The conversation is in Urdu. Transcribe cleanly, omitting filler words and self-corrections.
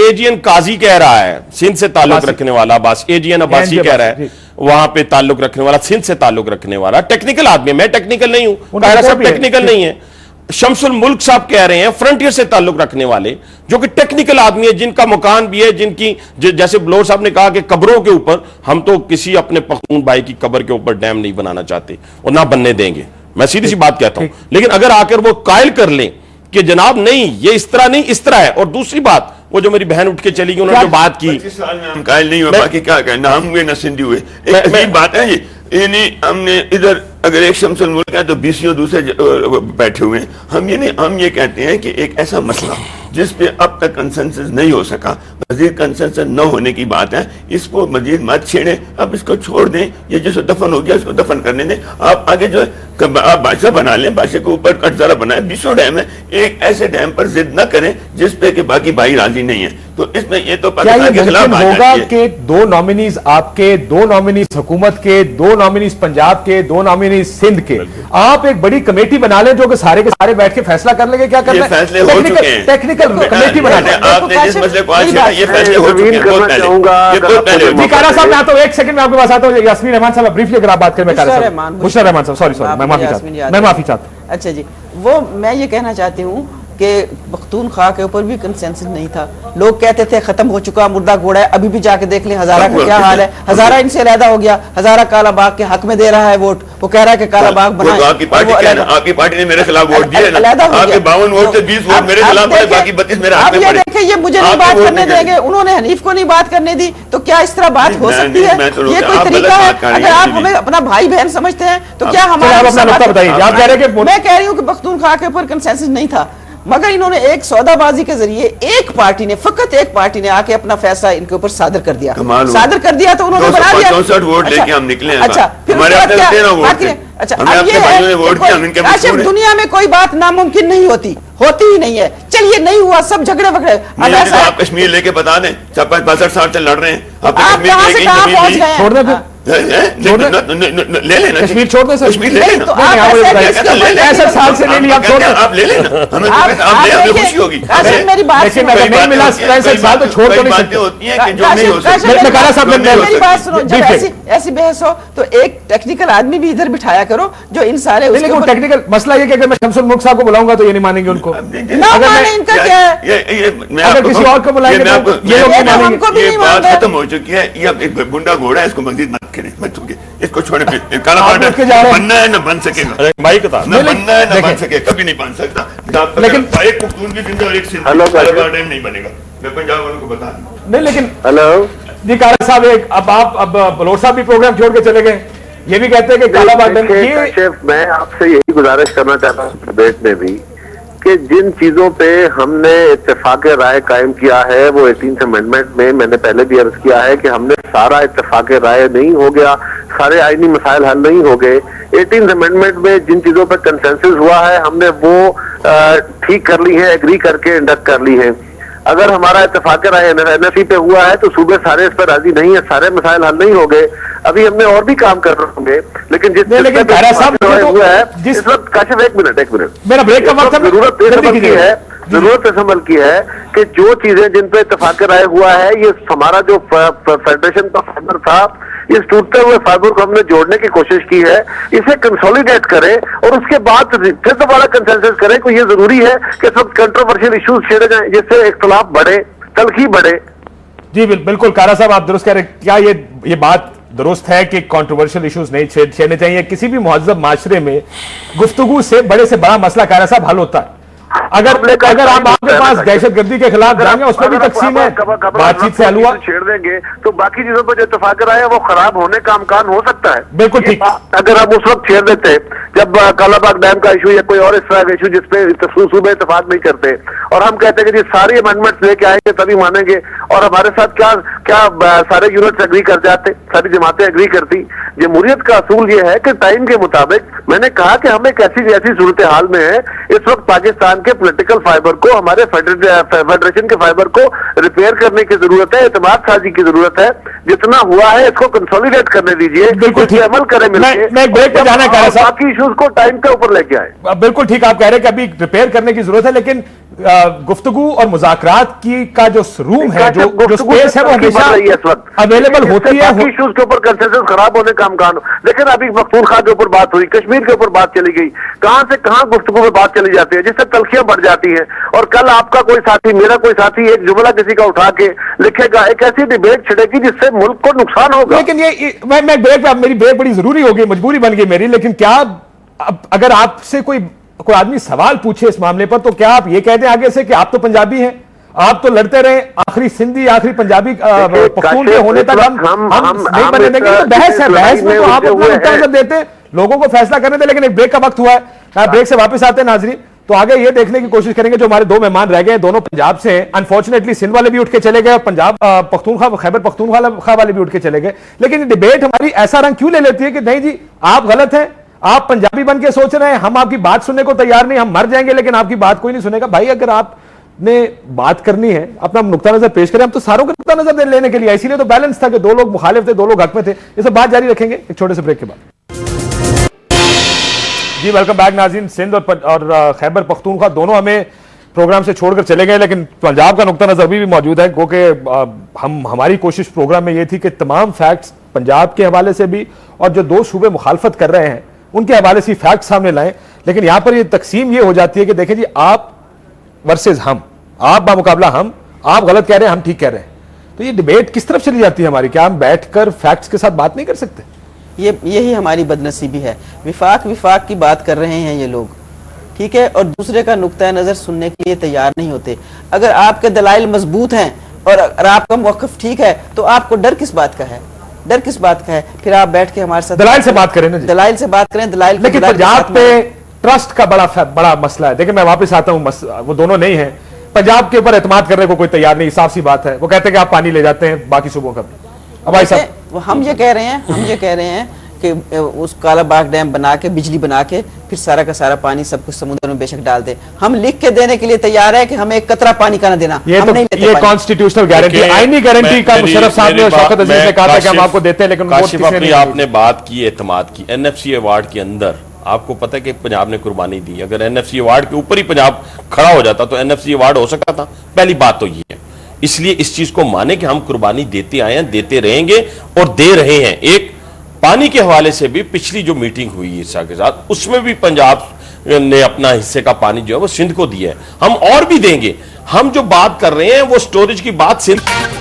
AGN قاضی کہہ رہا ہے سندھ سے تعلق رکھنے والا، AGN عباسی کہہ رہا ہے وہاں پہ تعلق رکھنے والا، سندھ سے تعلق رکھنے والا، ٹیکنیکل آدمی ہے، میں ٹیکنیکل نہیں ہوں، قاہرہ صاحب ٹیکنیکل نہیں ہے، شمس الملک صاحب کہہ رہے ہیں فرنٹیئر سے تعلق رکھنے والے جو کہ ٹیکنیکل آدمی ہے، جن کا مکان بھی ہے، جن کی جیسے بلور صاحب نے کہا کہ قبروں کے اوپر ہم تو کسی اپنے پختون بھائی کی قبر کے اوپر ڈیم نہیں بنانا چاہتے اور نہ بننے دیں گے، میں سیدھی سی بات کہتا ہوں، لیکن اگر آ کر وہ قائل کر لیں کہ جناب نہیں یہ اس طرح نہیں اس طرح ہے، اور دوسری بات وہ جو میری بہن اٹھ کے چلی گئی انہوں نے جو بات کی، ہم قائل نہیں ہوئے، باقی کیا کہیں، نہ ہم ہوئے نہ سندھی ہوئے، ایک عجیب بات ہے یعنی ہم نے ادھر اگر ایک شمس الملک ہے تو 20 دوسرے بیٹھے ہوئے ہیں، ہم یہ کہتے ہیں کہ ایک ایسا مسئلہ جس پہ اب تک کنسنسس نہیں ہو سکا، مزید کنسنسس نہ ہونے کی بات ہے، اس کو مزید مت چھیڑیں، اب اس کو چھوڑ دیں، یہ جس کو دفن ہو گیا اس کو دفن کرنے دیں، آپ آگے جو ہے آپ بادشاہ بنا لیں، بادشاہ کے اوپر کٹزارہ بنائیں، 20 ڈیم ہے، ایک ایسے ڈیم پر ضد نہ کریں جس پہ کہ باقی بھائی راضی نہیں ہیں، تو اس میں یہ تو پاکستان کے خلاف بات ہوگا کہ 2 نامینیز آپ کے، 2 نامینیز حکومت کے، 2 نامینیز پنجاب کے، 2 نامینیز سندھ کے، آپ ایک بڑی کمیٹی بنا لیں جو کہ سارے کے سارے بیٹھ کے فیصلہ کر لیں گے، کیا کرنا ہے؟ فیصلے ہو چکے ہیں، ٹیکنیکل کمیٹی بنا لیں، آپ نے جس مسئلے کو آج کیا یہ فیصلے ہو چکے ہیں بہت پہلے، یہ بہت پہلے جی قاہرہ صاحب میں آتا ہوں، ایک سیکنڈ میں آپ کے پاس آتا ہوں، یاسمین رحمان صاحب بریفلی اگر آپ بات کریں، میں قاہرہ صاحب مشرف رحمان صاحب سوری میں معافی چاہتا ہوں۔ اچھا جی، وہ میں یہ کہنا چاہتی ہوں کہ پختونخوا کے اوپر بھی کنسنسس نہیں تھا، لوگ کہتے تھے ختم ہو چکا مردہ گھوڑا ہے، ابھی بھی جا کے دیکھ لیں ہزارہ کا کیا حال ہے، ہزارہ ان سے علیحدہ ہو گیا، ہزارہ کالا باغ کے حق میں دے رہا ہے ووٹ، وہ کہہ رہا ہے کہ کالا باغ بنائیں، آپ کی پارٹی نے میرے خلاف ووٹ دیے، آپ کے 52 ووٹ سے 20 ووٹ میرے خلاف پڑے، باقی 32 میرے حق میں پڑے۔ اب یہ دیکھیں یہ مجھے نہیں بات کرنے دیں گے، انہوں نے حنیف کو نہیں بات کرنے دی، تو کیا اس طرح بات ہو سکتی ہے؟ یہ کوئی طریقہ ہے؟ اگر آپ ہمیں اپنا بھائی بہن سمجھتے ہیں تو کیا ہمارا میں کہہ رہی ہوں کہ پختونخوا کے اوپر کنسنسس نہیں تھا، مگر انہوں نے ایک سودا بازی کے ذریعے ایک پارٹی نے، فقط ایک پارٹی نے آ کے اپنا فیصلہ ان کے اوپر صادر کر دیا، صادر کر دیا تو انہوں نے بنا دیا 264 ووٹ لے کے ہم نکلے ہیں، اچھا پھر دنیا میں کوئی بات ناممکن نہیں ہوتی ہی نہیں ہے، چلیے نہیں ہوا، سب جھگڑے وگڑے، آپ کشمیر لے کے بتا دیں 65 سال سے لڑ رہے ہیں، آپ کہاں سے کہاں پہنچ گئے ہیں؟ لے لینا کشمیر چھوڑ دیں، کشمیر لے لینا، 65 سال سے لے لیا، آپ لے لینا، ہمیں خوشی ہوگی، میری بات سنو، نہیں ملا 65 سال تو چھوڑ تو نہیں سکتے ہوتی ہیں کہ جو نہیں ہو سکتی، میری بات سنو، جب ایسی بحث ہو تو ایک ٹیکنیکل آدمی بھی ادھر بٹھایا کرو جو ان سارے، لیکن ٹیکنیکل مسئلہ یہ کہ اگر میں شمس الملک صاحب کو بلاؤں گا تو یہ نہیں مانیں گے ان کو، ان کا کیا ہے، اگر کسی اور کو بلائیں گے تو یہ لوگ نہیں مانیں گے۔ یہ بات ختم ہو چکی ہے، یہ ایک گنڈا گھوڑا ہے، اس کو مزید مت کریں، مت چھوڑیں، اس کو چھوڑیں، کالا باغ بننا ہے نہ بن سکے گا، نہ بننا ہے نہ بن سکے، کبھی نہیں بن سکتا، لیکن ایک پختون کی زندہ اور ایک سندھ کالا باغ ڈیم نہیں بنے گا، میں پنجاب والوں کو بتا دوں۔ نہیں لیکن ہلو جی قاہرہ صاحب، اب آپ بلور صاحب بھی پروگرام چھوڑ کے چلے گئے، یہ بھی کہتے ہیں کہ کالا باغ ڈیم، میں آپ سے یہی گزارش کرنا چاہتا ہوں ڈبیٹ میں بھی کہ جن چیزوں پہ ہم نے اتفاق رائے قائم کیا ہے وہ 18th امینڈمنٹ میں، میں نے پہلے بھی عرض کیا ہے کہ ہم نے سارا اتفاق رائے نہیں ہو گیا، سارے آئینی مسائل حل نہیں ہو گئے، 18th امینڈمنٹ میں جن چیزوں پہ کنسنسس ہوا ہے ہم نے وہ ٹھیک کر لی ہے، ایگری کر کے انڈکٹ کر لی ہے۔ اگر ہمارا اتفاق رائے NSC پہ ہوا ہے تو صوبے سارے اس پر راضی نہیں ہے، سارے مسائل حل نہیں ہو گئے، ابھی ہم نے اور بھی کام کر رہے ہوں گے، لیکن جس ہوا ہے اس وقت کاشف ایک منٹ میرا بریک کا وقت ضرورت اس عمل کی ہے کہ جو چیزیں جن پہ اتفاق رائے ہوا ہے، یہ ہمارا جو فیڈریشن کا فائبر تھا، اس ٹوٹتے ہوئے فائبر کو ہم نے جوڑنے کی کوشش کی ہے، اسے کنسولیڈیٹ کریں اور اس کے بعد پھر دوبارہ کنسنسس کریں کہ یہ ضروری ہے کہ اس وقت کنٹروورشل ایشوز چھیڑے جائیں جس سے اختلاف بڑھے، تلخی بڑھے۔ جی بالکل قاہرہ صاحب آپ درست کہہ رہے ہیں، کیا یہ بات درست ہے کہ کنٹروورشل ایشوز نہیں چھیڑنے چاہیے؟ کسی بھی مہذب معاشرے میں گفتگو سے بڑے سے بڑا مسئلہ قاہرہ صاحب حل ہوتا ہے، اگر آپ کے پاس دہشت گردی کے خلاف جائیں گے اس میں بھی تقسیم ہے، بات چیت سے حل ہوا، چھیڑ دیں گے تو باقی چیزوں پر جو اتفاق رائے وہ خراب ہونے کا امکان ہو سکتا ہے۔ بالکل ٹھیک، اگر ہم اس وقت چھیڑ دیتے جب کالا باغ ڈیم کا ایشو یا کوئی اور اس طرح کا ایشو جس پہ صوبے اتفاق نہیں کرتے اور ہم کہتے ہیں کہ جی ساری امینڈمنٹس لے کے آئیں گے تبھی مانیں گے، اور ہمارے ساتھ کیا سارے یونٹس اگری کر جاتے, ساری جماعتیں اگری کرتی. جمہوریت کا اصول یہ ہے کہ ٹائم کے مطابق, میں نے کہا کہ ہم ایک ایسی صورتحال میں ہیں اس وقت پاکستان کے پولیٹیکل فائبر کو, ہمارے فیڈریشن کے فائبر کو ریپیئر کرنے کی ضرورت ہے, اعتماد سازی کی ضرورت ہے. جتنا ہوا ہے اس کو کنسولیڈیٹ کرنے دیجیے, اس پہ عمل کریں مل کے, باقی ایشوز کو ٹائم کے اوپر لے کے آئے. بالکل ٹھیک آپ کہہ رہے ہیں کہ ابھی ریپیئر کرنے کی ضرورت ہے, لیکن گفتگو اور مذاکرات کی کا جو روم ہے, جو سپیس ہے, وہ ہمیشہ اویلیبل ہوتی ہے. ایشوز کے اوپر کنسنسس خراب ہونے کا امکان ہو. لیکن ابھی پختونخوا کے اوپر بات ہوئی, کشمیر کے اوپر بات چلی گئی, کہاں سے کہاں گفتگو میں بات چلی جاتی ہے جس سے تلخیاں بڑھ جاتی ہیں. اور کل آپ کا کوئی ساتھی, میرا کوئی ساتھی ایک جملہ کسی کا اٹھا کے لکھے گا, ایک ایسی ڈیبیٹ چھڑے گی جس سے ملک کو نقصان ہوگا. لیکن یہ میں میری بریک بڑی ضروری ہوگی, مجبوری بن گئی میری. لیکن کیا اگر آپ سے کوئی آدمی سوال پوچھے اس معاملے پر, تو کیا آپ یہ کہہ دیں آگے سے کہ آپ تو پنجابی ہیں, آپ تو لڑتے رہے آخری سندھی آخری پنجابی پختون کے ہونے تک, ہم نہیں بننے دیں گے. تو بحث ہے, بحث میں تو آپ اپنا نقطہ نظر دیتے, لوگوں کو فیصلہ کرنے دیں. لیکن ایک بریک کا وقت ہوا ہے, بریک سے واپس آتے ہیں ناظرین. تو آگے یہ دیکھنے کی کوشش کریں گے, جو ہمارے دو مہمان رہ گئے ہیں دونوں پنجاب سے ہیں. انفارچونیٹلی سندھ والے بھی اٹھ کے چلے گئے اور پنجاب پختونخوا خیبر پختونخوا والے بھی اٹھ کے چلے گئے. لیکن یہ ڈیبیٹ ہماری ایسا رنگ کیوں لے لیتی ہے کہ نہیں جی آپ غلط ہیں, آپ پنجابی بن کے سوچ رہے ہیں, ہم آپ کی بات سننے کو تیار نہیں, ہم مر جائیں گے لیکن آپ کی بات کوئی نہیں سنے گا. بھائی اگر آپ نے بات کرنی ہے اپنا نقطہ نظر پیش کریں, ہم تو ساروں کا نقطہ نظر لینے کے لیے, اسی لیے تو بیلنس تھا کہ دو لوگ مخالف تھے, دو لوگ حق میں تھے. یہ سب بات جاری رکھیں گے ایک چھوٹے سے بریک کے بعد. جی ویلکم بیک ناظرین. سندھ اور خیبر پختونخوا دونوں ہمیں پروگرام سے چھوڑ کر چلے گئے, لیکن پنجاب کا نقطہ نظر بھی موجود ہے. کیونکہ ہماری کوشش پروگرام میں یہ تھی کہ تمام فیکٹس پنجاب کے حوالے سے بھی اور جو دو صوبے مخالفت کر رہے ہیں ان کے حوالے سے فیکٹ سامنے لائیں. لیکن یہاں پر یہ تقسیم یہ ہو جاتی ہے کہ دیکھیں جی آپ ورسز ہم, آپ بامقابلہ ہم, آپ غلط کہہ رہے ہیں, ہم ٹھیک کہہ رہے ہیں. تو یہ ڈیبیٹ کس طرف چلی جاتی ہے ہماری, کیا ہم بیٹھ کر فیکٹس کے ساتھ بات نہیں کر سکتے؟ یہی ہماری بدنصیبی ہے. وفاق کی بات کر رہے ہیں یہ لوگ, ٹھیک ہے, اور دوسرے کا نقطہ نظر سننے کے لیے تیار نہیں ہوتے. اگر آپ کے دلائل مضبوط ہیں اور اگر آپ کا موقف ٹھیک ہے تو آپ کو ڈر کس بات کا ہے, ڈر کس بات کا ہے؟ پھر آپ بیٹھ کے ہمارے ساتھ دلائل سے بات کریں نا, دلائل سے بات کریں. دلائل لیکن پنجاب پہ ٹرسٹ کا بڑا مسئلہ ہے. دیکھیں میں واپس آتا ہوں, وہ دونوں نہیں ہیں, پنجاب کے اوپر اعتماد کرنے کو کوئی تیار نہیں, صاف سی بات ہے. وہ کہتے ہیں کہ آپ پانی لے جاتے ہیں باقی صوبوں کا. اب بھائی صاحب ہم یہ کہہ رہے ہیں کہ اس کالا باغ ڈیم بنا کے, بجلی بنا کے, پھر سارا کا سارا پانی سب کچھ سمندر میں بے شک ڈال دے. ہم لکھ کے دینے کے لیے تیار ہے کہ ہمیں ایک قطرہ پانی کا نہ دینا. یہ کانسٹیٹیوشنل گارنٹی, آئینی گارنٹی کا مشرف صاحب نے اور شوکت عزیز نے کہا تھا کہ ہم آپ کو دیتے ہیں, لیکن آپ نے بات کی اعتماد کی. این ایف سی ایوارڈ کے اندر آپ کو پتہ ہے کہ پنجاب نے قربانی دی. اگر این ایف سی ایوارڈ کے اوپر ہی پنجاب کھڑا ہو جاتا تو این ایف سی ایوارڈ ہو سکتا تھا. پہلی بات تو یہ ہے. اس لیے اس چیز کو مانے کہ ہم قربانی دیتے آئے ہیں, دیتے رہیں گے اور دے رہے ہیں. ایک پانی کے حوالے سے بھی پچھلی جو میٹنگ ہوئی عیسیٰ کے ساتھ, اس میں بھی پنجاب نے اپنا حصے کا پانی جو ہے وہ سندھ کو دیا ہے. ہم اور بھی دیں گے. ہم جو بات کر رہے ہیں وہ سٹوریج کی بات سندھ